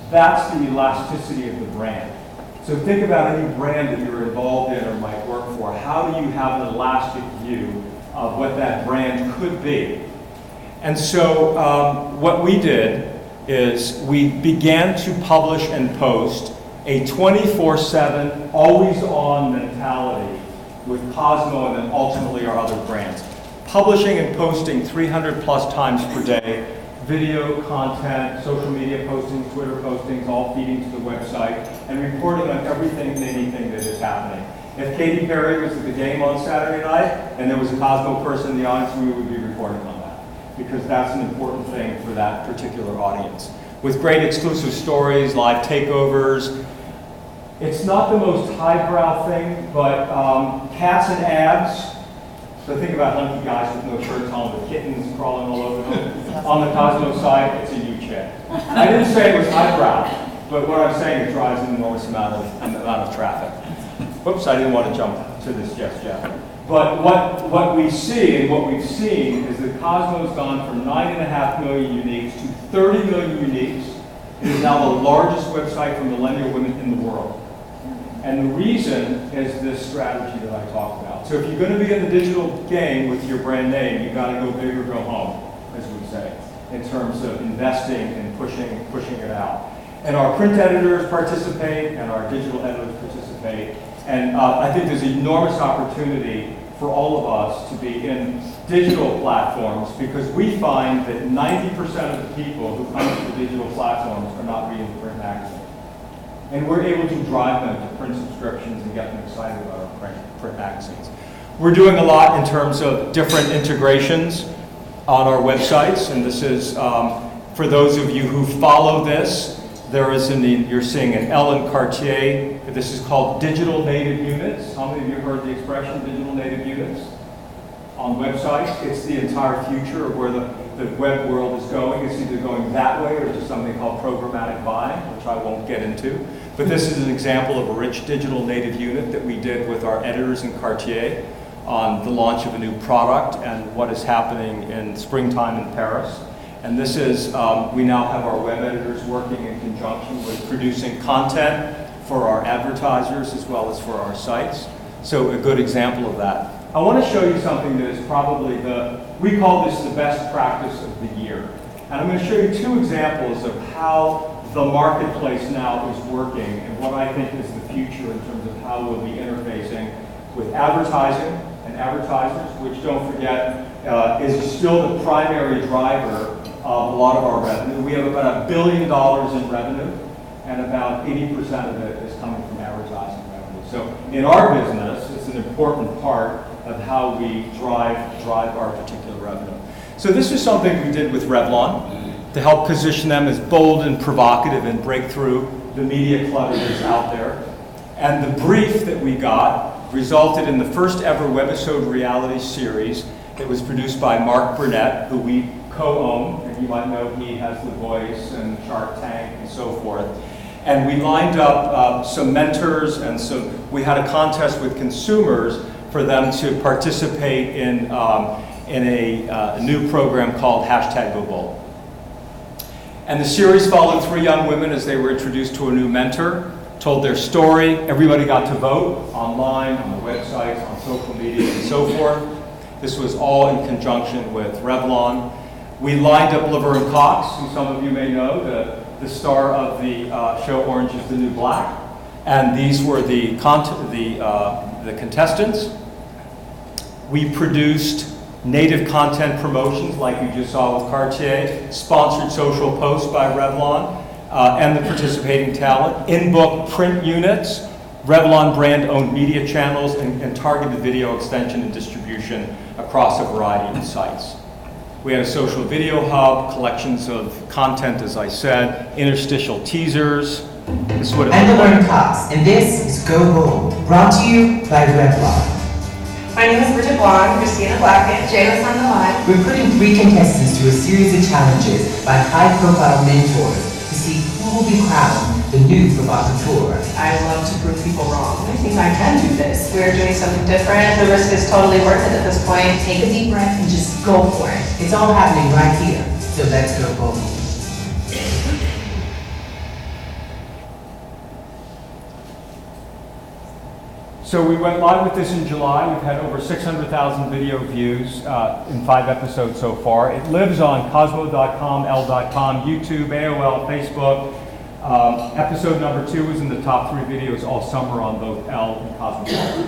That's the elasticity of the brand. So think about any brand that you're involved in or might work for. How do you have an elastic view of what that brand could be? And so what we did is we began to publish and post a 24/7, always-on mentality with Cosmo and then ultimately our other brands. Publishing and posting 300 plus times per day, video content, social media postings, Twitter postings, all feeding to the website, and reporting on everything and anything that is happening. If Katy Perry was at the game on Saturday night and there was a Cosmo person in the audience, we would be reporting on that, because that's an important thing for that particular audience. With great exclusive stories, live takeovers. It's not the most highbrow thing, but cats and abs. So think about hunky guys with no shirts on, with kittens crawling all over them. On the Cosmo side, it's a huge hit. I didn't say it was highbrow, but what I'm saying, it drives an enormous amount of traffic. Whoops, I didn't want to jump to this just yet. But what we see and what we've seen is that Cosmo's gone from 9.5 million uniques to 30 million uniques. It is now the largest website for millennial women in the world. And the reason is this strategy that I talked about. So if you're going to be in the digital game with your brand name, you've got to go big or go home, as we say, in terms of investing and pushing it out. And our print editors participate, and our digital editors participate. And I think there's enormous opportunity for all of us to be in digital platforms, because we find that 90% of the people who come to the digital platforms are not reading the print magazine. And we're able to drive them to print subscriptions and get them excited about our print magazines. We're doing a lot in terms of different integrations on our websites, and this is, for those of you who follow this, there is you're seeing an L in Cartier. This is called digital native units. How many of you have heard the expression digital native units? On websites, it's the entire future of where the web world is going. It's either going that way or to something called programmatic buying, which I won't get into. But this is an example of a rich digital native unit that we did with our editors in Cartier on the launch of a new product and what is happening in springtime in Paris. And this is, we now have our web editors working in conjunction with producing content for our advertisers as well as for our sites. So a good example of that. I want to show you something that is probably we call this the best practice of the year. And I'm going to show you two examples of how the marketplace now is working and what I think is the future in terms of how we'll be interfacing with advertising and advertisers, which, don't forget, is still the primary driver of a lot of our revenue. We have about $1 billion in revenue, and about 80% of it is coming from advertising revenue. So in our business, it's an important part of how we drive our particular revenue. So this is something we did with Revlon to help position them as bold and provocative and break through the media clutter that's out there. And the brief that we got resulted in the first ever webisode reality series that was produced by Mark Burnett, who we co-own, and you might know he has The Voice and Shark Tank and so forth. And we lined up some mentors, and so we had a contest with consumers for them to participate in a new program called #GoBold. And the series followed 3 young women as they were introduced to a new mentor, told their story. Everybody got to vote online, on the websites, on social media, and so forth. This was all in conjunction with Revlon. We lined up Laverne Cox, who some of you may know, the star of the show Orange is the New Black. And these were the contestants. We produced native content promotions like you just saw with Cartier, sponsored social posts by Revlon, and the participating talent, in-book print units, Revlon brand-owned media channels, and targeted video extension and distribution across a variety of sites. We had a social video hub, collections of content, as I said, interstitial teasers. This is what it I'm looked Laverne like. Cox, and this is Go Bold, brought to you by Revlon. My name is Bridget Blonde, Christina Blackett, Jayla's on the line. We're putting 3 contestants through a series of challenges by high-profile mentors to see who will be crowned the new provocateur. I love to prove people wrong. I think I can do this. We're doing something different. The risk is totally worth it at this point. Take a deep breath and just go for it. It's all happening right here, so let's go bold. So we went live with this in July. We've had over 600,000 video views in 5 episodes so far. It lives on Cosmo.com, L.com, YouTube, AOL, Facebook. Episode number 2 was in the top 3 videos all summer on both L and Cosmo.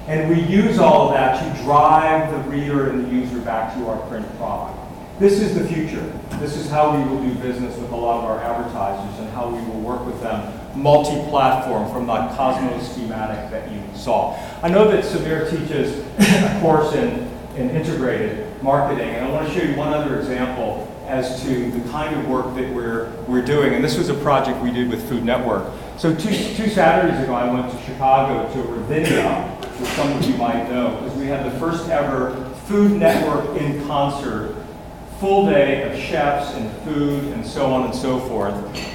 And we use all of that to drive the reader and the user back to our print product. This is the future. This is how we will do business with a lot of our advertisers and how we will work with them multi-platform from that Cosmo schematic that you saw. I know that Samir teaches a course in integrated marketing, and I want to show you one other example as to the kind of work that we're doing. And this was a project we did with Food Network. So two Saturdays ago, I went to Chicago to Ravinia, which some of you might know, because we had the first ever Food Network in concert, full day of chefs and food and so on and so forth.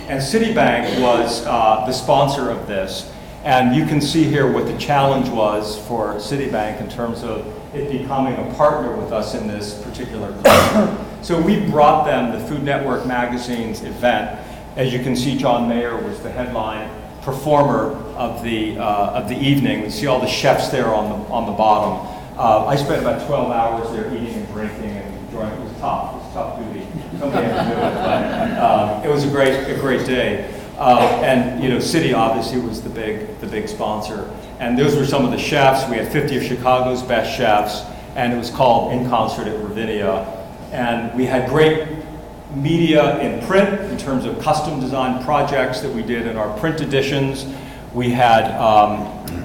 And Citibank was the sponsor of this. And you can see here what the challenge was for Citibank in terms of it becoming a partner with us in this particular concert. So we brought them the Food Network magazine's event. As you can see, John Mayer was the headline performer of the evening. We see all the chefs there on the bottom. I spent about 12 hours there eating and drinking and enjoying. It was tough. It was tough duty. Somebody had to do it, but it was a great day. And you know, Citi obviously was the big sponsor. And those were some of the chefs. We had 50 of Chicago's best chefs, and it was called In Concert at Ravinia. And we had great media in print in terms of custom design projects that we did in our print editions. We had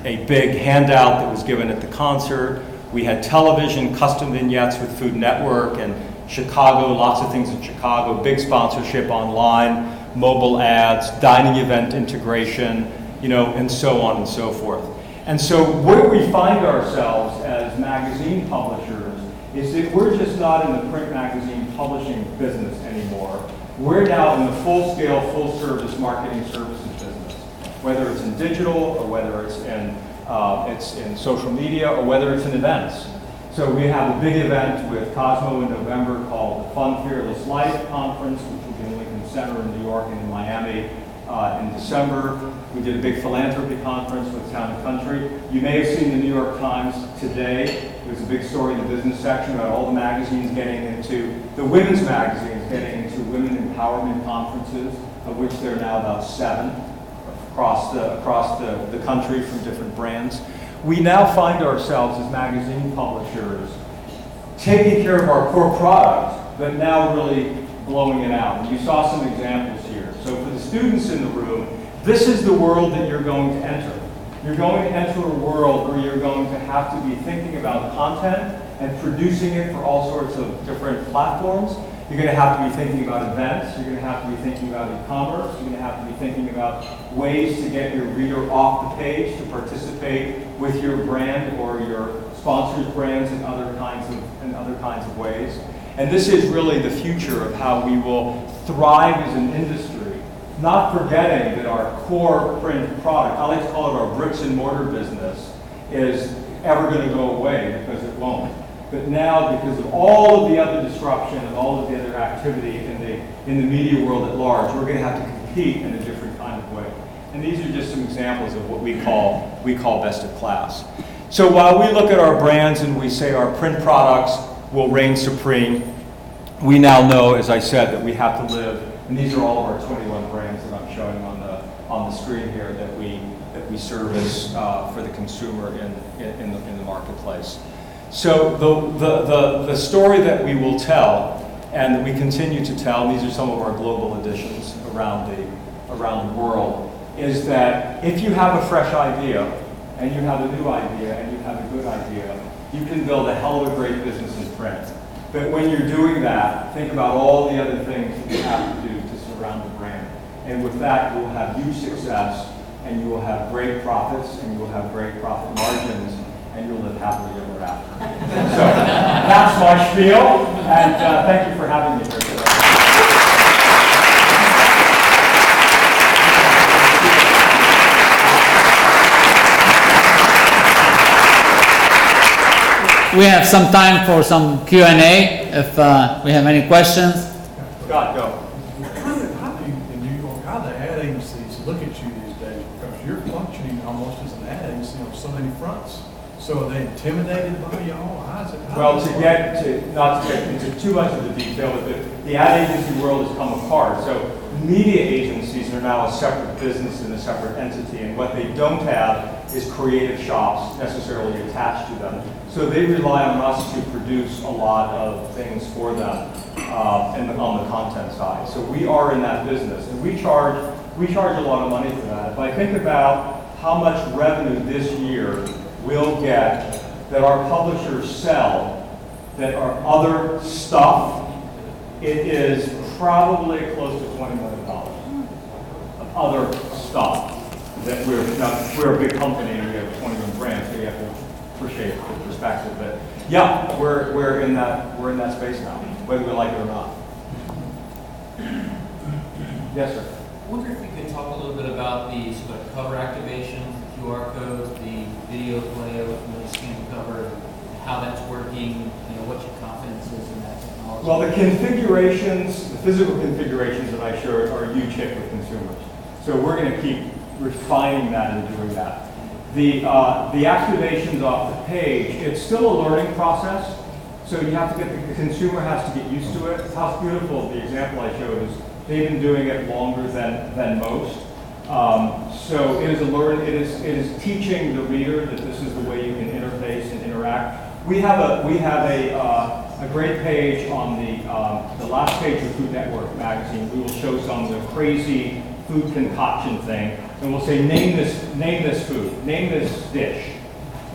a big handout that was given at the concert. We had television, custom vignettes with Food Network and Chicago, lots of things in Chicago, big sponsorship online, mobile ads, dining event integration, you know, and so on and so forth. And so where we find ourselves as magazine publishers is that we're just not in the print magazine publishing business anymore. We're now in the full-scale, full-service marketing services business, whether it's in digital or whether it's in social media or whether it's in events. So we have a big event with Cosmo in November called the Fun Fearless Life Conference, which will be in Lincoln Center in New York and in Miami in December. We did a big philanthropy conference with Town & Country. You may have seen the New York Times today. There's a big story in the business section about all the magazines getting into, the women's magazines getting into women empowerment conferences, of which there are now about 7, across the country from different brands. We now find ourselves as magazine publishers taking care of our core product, but now really blowing it out. And you saw some examples here. So for the students in the room, this is the world that you're going to enter. You're going to enter a world where you're going to have to be thinking about content and producing it for all sorts of different platforms. You're going to have to be thinking about events. You're going to have to be thinking about e-commerce. You're going to have to be thinking about ways to get your reader off the page to participate with your brand or your sponsors' brands in other kinds of ways. And this is really the future of how we will thrive as an industry, not forgetting that our core print product, I like to call it our bricks and mortar business, is ever going to go away, because it won't. But now, because of all of the other disruption and all of the other activity in the media world at large, we're going to have to compete in a different kind of way. And these are just some examples of what we call best of class. So while we look at our brands and we say our print products will reign supreme, we now know, as I said, that we have to live, and these are all of our 21 brands that I'm showing on the screen here that we service for the consumer in the marketplace. So the story that we will tell, and that we continue to tell, and these are some of our global editions around the world, is that if you have a fresh idea, and you have a new idea, and you have a good idea, you can build a hell of a great business in print. But when you're doing that, think about all the other things that you have to do to surround the brand. And with that, you will have huge success, and you will have great profits, and you will have great profit margins, and you'll live happily ever after. So that's my spiel, and thank you for having me here today. We have some time for some Q&A if we have any questions. Scott, go. How do you, in New York, how do ad agencies look at you these days? Because you're functioning almost as an ad agency on so many fronts. So are they intimidated by y'all? Well, not to get into too much of the detail, but the ad agency world has come apart. So media agencies are now a separate business and a separate entity, and what they don't have is creative shops necessarily attached to them. So they rely on us to produce a lot of things for them on the content side. So we are in that business, and we charge a lot of money for that. If I think about how much revenue this year we'll get that our publishers sell that are other stuff, it is probably close to $20 million of other stuff that we're a big company and we have 21 brands, so you have to appreciate the perspective. But yeah, we're in that space now, whether we like it or not. Yes, sir. I wonder if you could talk a little bit about the sort of cover activation, QR codes, the video play of the scan cover, how that's working, what your confidence is in that technology. Well, the configurations, the physical configurations that I showed are a huge hit with consumers. So we're going to keep refining that and doing that. The activations off the page, it's still a learning process. So you have to the consumer has to get used to it. How beautiful the example I showed is they've been doing it longer than most. So it is teaching the reader that this is the way you can interface and interact. We have a great page on the last page of Food Network magazine. We will show some of the crazy food concoction thing, and we'll say, name this food, name this dish.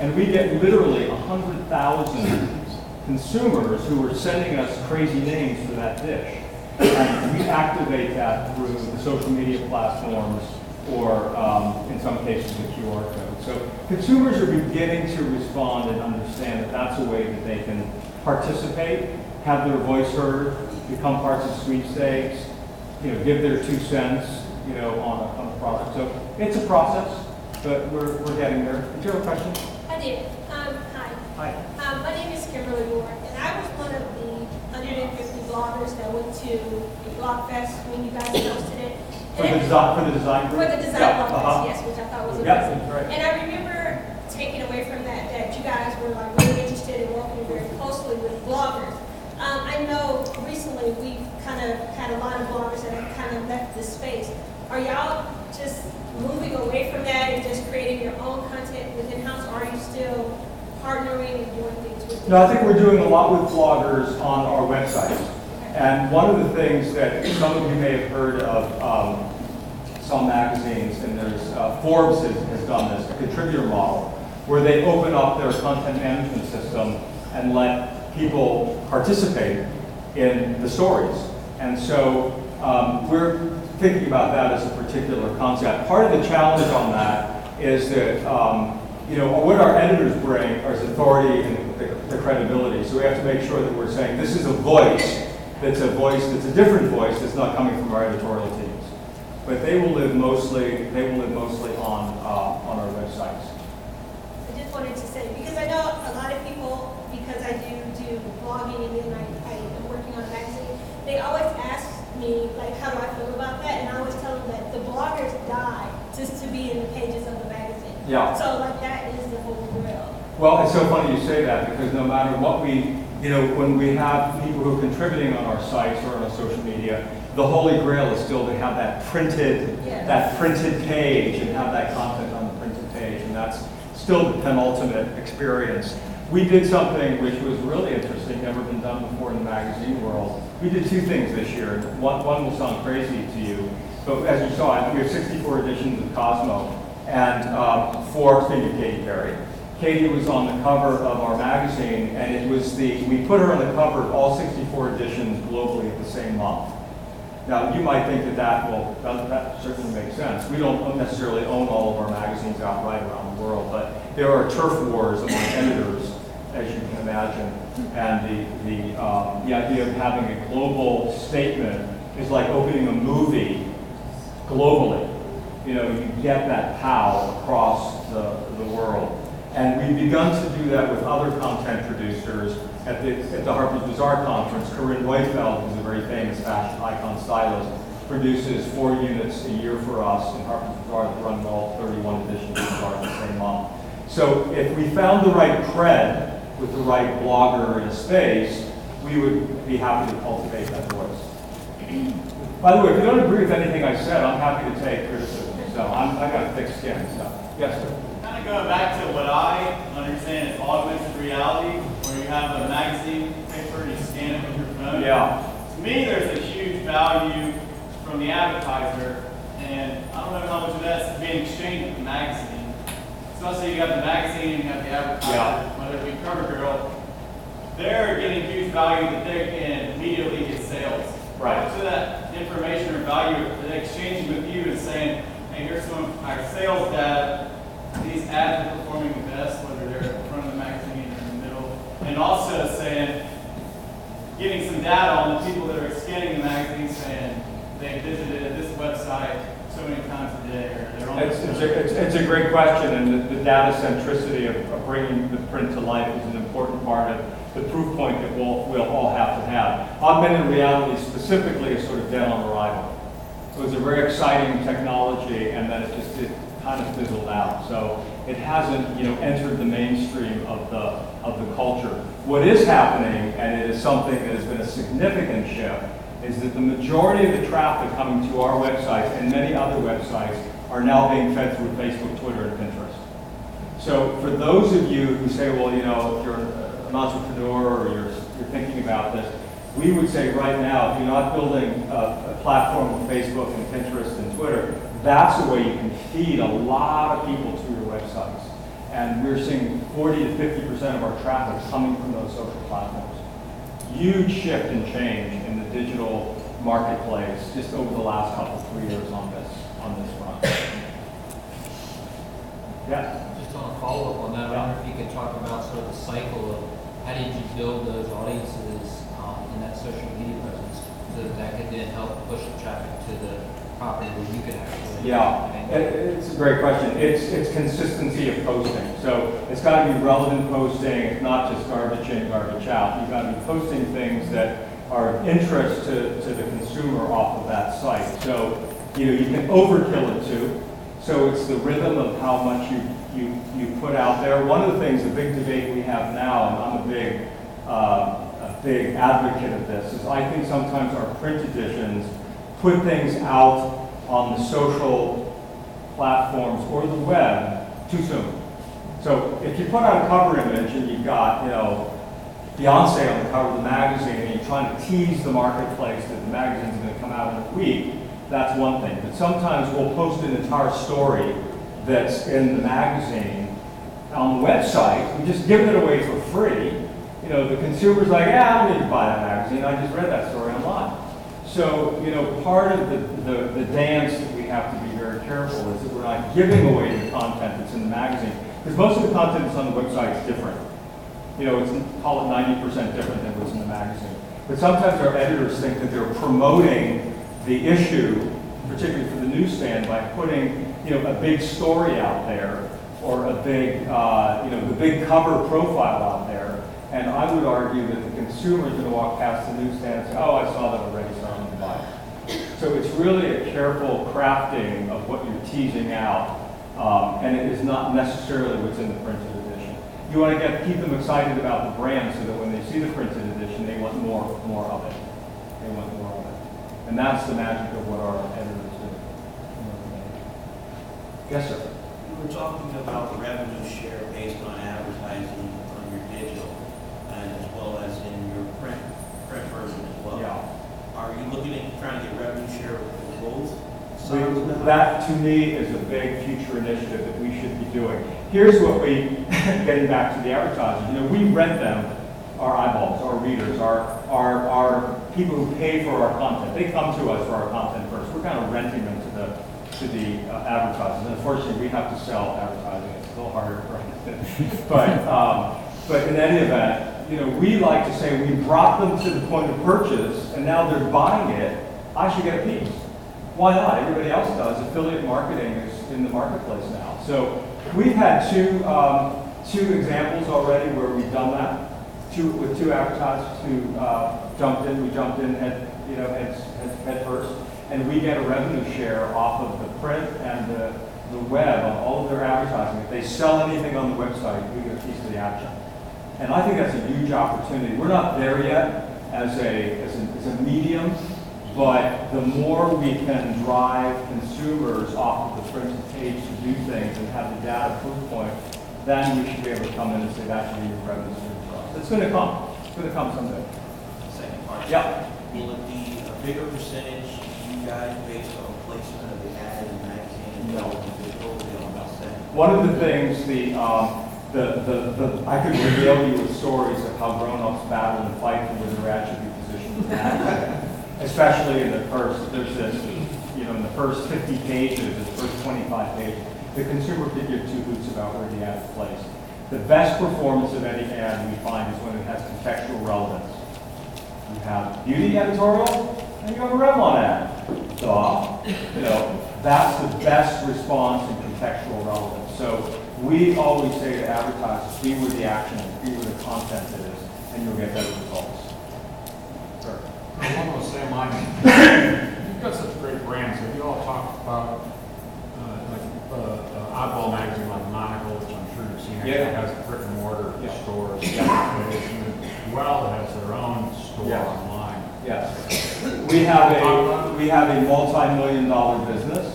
And we get literally 100,000 consumers who are sending us crazy names for that dish. And we activate that through the social media platforms or, in some cases, the QR code. So consumers are beginning to respond and understand that that's a way that they can participate, have their voice heard, become parts of sweepstakes, give their 2 cents, on a product. So it's a process, but we're getting there. Did you have a question? I did. Hi. My name is Kimberly Ward, and I was one of the 150 bloggers that went to the Blog Fest when you guys hosted it. For the design group? For the design Blog Fest, yes, which I thought was amazing. Right. And I remember taking away from that you guys were like really interested in working very closely with bloggers. I know recently we've kind of had a lot of bloggers that have kind of left this space. Are y'all just moving away from that and just creating your own content within house? Or are you still partnering and doing things with? No, I think we're doing a lot with bloggers on our websites. And one of the things that some of you may have heard of some magazines, and there's Forbes has done this, a contributor model, where they open up their content management system and let people participate in the stories. And so we're thinking about that as a particular concept. Part of the challenge on that is that what our editors bring is authority and the credibility. So we have to make sure that we're saying this is a voice that's a different voice that's not coming from our editorial teams. But they will live mostly on our websites. I just wanted to say, because I know a lot of people, because I do blogging and then I am working on a magazine, they always ask me, like, how do I feel about that? And I always tell them that the bloggers die just to be in the pages of the magazine. Yeah. So, like, that is the whole grail. Well, it's so funny you say that, because no matter what when we have people who are contributing on our sites or on our social media, the holy grail is still to have that printed page and have that content on the printed page, and that's still the penultimate experience. We did something which was really interesting, never been done before in the magazine world. We did two things this year. One will sound crazy to you, but as you saw, we have 64 editions of Cosmo, and Forbes figured Katy Perry. Katie was on the cover of our magazine, and we put her on the cover of all 64 editions globally at the same month. Now, you might think that certainly makes sense. We don't necessarily own all of our magazines outright around the world, but there are turf wars among editors, as you can imagine. And the idea of having a global statement is like opening a movie globally. You get that POW across the world. And we've begun to do that with other content producers. At the Harper's Bazaar conference, Corinne Neufeld, who's a very famous fashion icon stylist, produces 4 units a year for us in Harper's Bazaar that run all 31 editions of Bazaar in the same month. So if we found the right cred with the right blogger in a space, we would be happy to cultivate that voice. By the way, if you don't agree with anything I said, I'm happy to take criticism. So I got thick skin. So yes, sir. Kind of going back to what I understand is augmented reality, where you have a magazine paper and you scan it with your phone. Yeah. To me, there's a huge value from the advertiser, and I don't know how much of that's being exchanged with the magazine. So let's say you have the magazine and you have the advertiser, whether it be Cover Girl, they're getting huge value that they can immediately get sales. Right. So that information or value that they're exchanging with you is saying, hey, here's some of our sales data. These ads are performing the best, whether they're in front of the magazine or in the middle. And also saying, getting some data on the people that are scanning the magazine, saying they visited this website so many times a day, or they're on It's a great question, and the data centricity of bringing the print to life is an important part of the proof point that we'll all have to have. Augmented reality specifically is sort of dead on arrival. It was a very exciting technology, and then it kind of fizzled out. So it hasn't, entered the mainstream of the culture. What is happening, and it is something that has been a significant shift, is that the majority of the traffic coming to our websites and many other websites are now being fed through Facebook, Twitter, and Pinterest. So for those of you who say, well, if you're an entrepreneur or you're thinking about this, we would say right now, if you're not building a platform with Facebook and Pinterest and Twitter, that's a way you can feed a lot of people to your websites. And we're seeing 40 to 50% of our traffic coming from those social platforms. Huge shift and change in the digital marketplace just over the last couple, 3 years on this front. Yeah? Just on a follow-up on that, I wonder if you could talk about sort of the cycle of how did you build those audiences in that social media presence so that could then help push the traffic to the property where you could actually... Yeah, it's a great question. It's consistency of posting. So it's got to be relevant posting. It's not just garbage in, garbage out. You've got to be posting things that are of interest to the consumer off of that site. So, you can overkill it too. So it's the rhythm of how much you put out there. One of the things, the big debate we have now, and I'm a big advocate of this, is I think sometimes our print editions put things out on the social platforms or the web too soon. So if you put out a cover image and you've got, Beyonce on the cover of the magazine and you're trying to tease the marketplace that the magazine's going to come out in a week, that's one thing. But sometimes we'll post an entire story that's in the magazine on the website. We just give it away for free. The consumer's like, yeah, I don't need to buy that magazine. I just read that story online. So, part of the dance that we have to be very careful is that we're not giving away the content that's in the magazine. Because most of the content that's on the website is different. It's, call it 90% different than what's in the magazine. But sometimes our editors think that they're promoting the issue, particularly for the newsstand, by putting, a big story out there or a big, the big cover profile out there. And I would argue that the consumer is going to walk past the newsstand and say, oh, I saw that already, so I'm going to buy it. So it's really a careful crafting of what you're teasing out, and it is not necessarily what's in the printed edition. You want to keep them excited about the brand so that when they see the printed edition, they want more of it. They want more of it. And that's the magic of what our editors do. Yes, sir? You were talking about the revenue share based on advertising on your digital, and as well as in your print version as well. Yeah. Are you looking at trying to get revenue share with both? That, to me, is a big future initiative that we should be doing. Here's what getting back to the advertisers, we rent them, our eyeballs, our readers, our people who pay for our content. They come to us for our content first. We're kind of renting them to the advertisers. And unfortunately, we have to sell advertising. It's a little harder for us. But in any event, we like to say we brought them to the point of purchase, and now they're buying it. I should get a piece. Why not? Everybody else does. Affiliate marketing is in the marketplace now. So we've had two examples already where we've done that. With two advertisers who jumped in. We jumped in at first, and we get a revenue share off of the print and the web on all of their advertising. If they sell anything on the website, we get a piece of the action. And I think that's a huge opportunity. We're not there yet as a medium. But the more we can drive consumers off of the printed page to do things and have the data proof point, then we should be able to come in and say that should be your revenue stream for us. It's going to come. It's going to come someday. Second part. Yeah. Will it be a bigger percentage you guys based on placement of the ad in the magazine? No. One of the things I could regale you with stories of how grown-ups battle and fight for where their ad should be positioned in the ad. Especially in the first, there's this, in the first 50 pages, the first 25 pages, the consumer could give two hoots about where the ad is placed. The best performance of any ad we find is when it has contextual relevance. You have beauty editorial, and you have a Revlon ad. So, that's the best response in contextual relevance. So we always say to advertisers, be where the action is, be where the content is, and you'll get better results. Sure. I want to say mine. You've got such great brands. Have you all talked about Oddball magazine like Monocle, which I'm sure you've seen? It has brick and mortar stores. Well, it has their own store online. Yes. We have a multi-million-dollar business.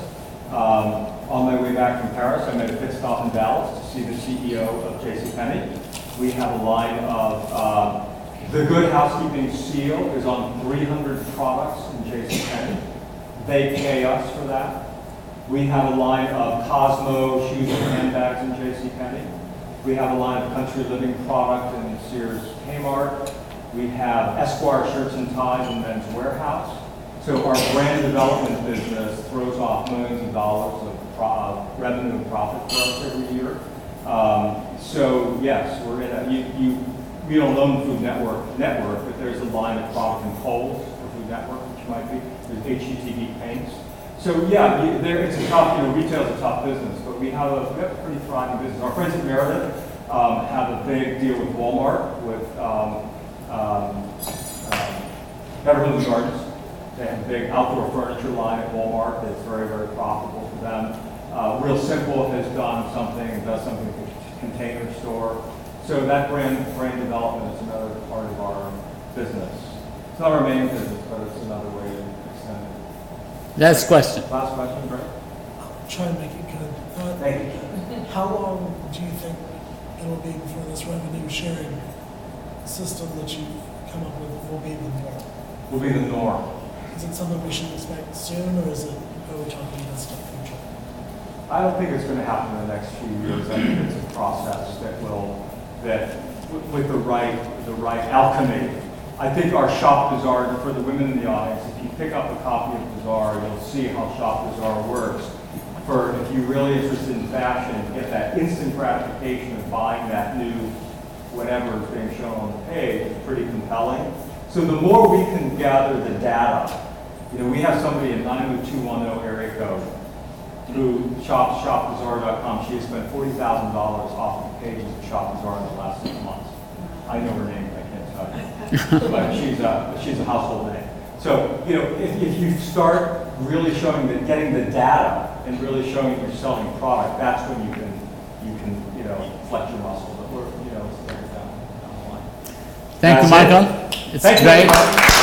On my way back from Paris, I made a pit stop in Dallas to see the CEO of JCPenney. We have a line of the Good Housekeeping seal is on 300 products in JCPenney. They pay us for that. We have a line of Cosmo shoes and handbags in JCPenney. We have a line of Country Living product in Sears Kmart. We have Esquire shirts and ties in Men's Warehouse. So our brand development business throws off millions of dollars of revenue and profit for us every year. So yes, we're in a, we don't own Food Network, but there's a line of product in Kohl's for Food Network, which might be. There's HGTV paints. So yeah, it's a tough, retail's a tough business, but we have a pretty thriving business. Our friends at Meredith have a big deal with Walmart, with Better Homes and Gardens. They have a big outdoor furniture line at Walmart that's very, very profitable for them. Real Simple has done something, does something with a container store. So that brand development is another part of our business. It's not our main business, but it's another way to extend it. Last question. Last question, Brett. try and make it good. Thank you. How long do you think it'll be before this revenue sharing system that you've come up with will be the norm? Will be the norm. Is it something we should expect soon, or is it, are we talking about stuff future? I don't think it's going to happen in the next few years. I think it's a process that with the right alchemy. I think our Shop Bazaar, for the women in the audience, if you pick up a copy of Bazaar, you'll see how Shop Bazaar works. For if you're really interested in fashion, get that instant gratification of buying that new whatever is being shown on the page is pretty compelling. So the more we can gather the data, we have somebody in 90210 area code who shops shopbazaar.com. She has spent $40,000 off of the pages of Shop Bazaar in the last 6 months. I know her name, I can't tell you, but she's a household name. So if you start really showing getting the data and really showing that you're selling product, that's when you can flex your muscles. But we're it's down the line. Thank you, That's it. Michael. It's Thank you. great.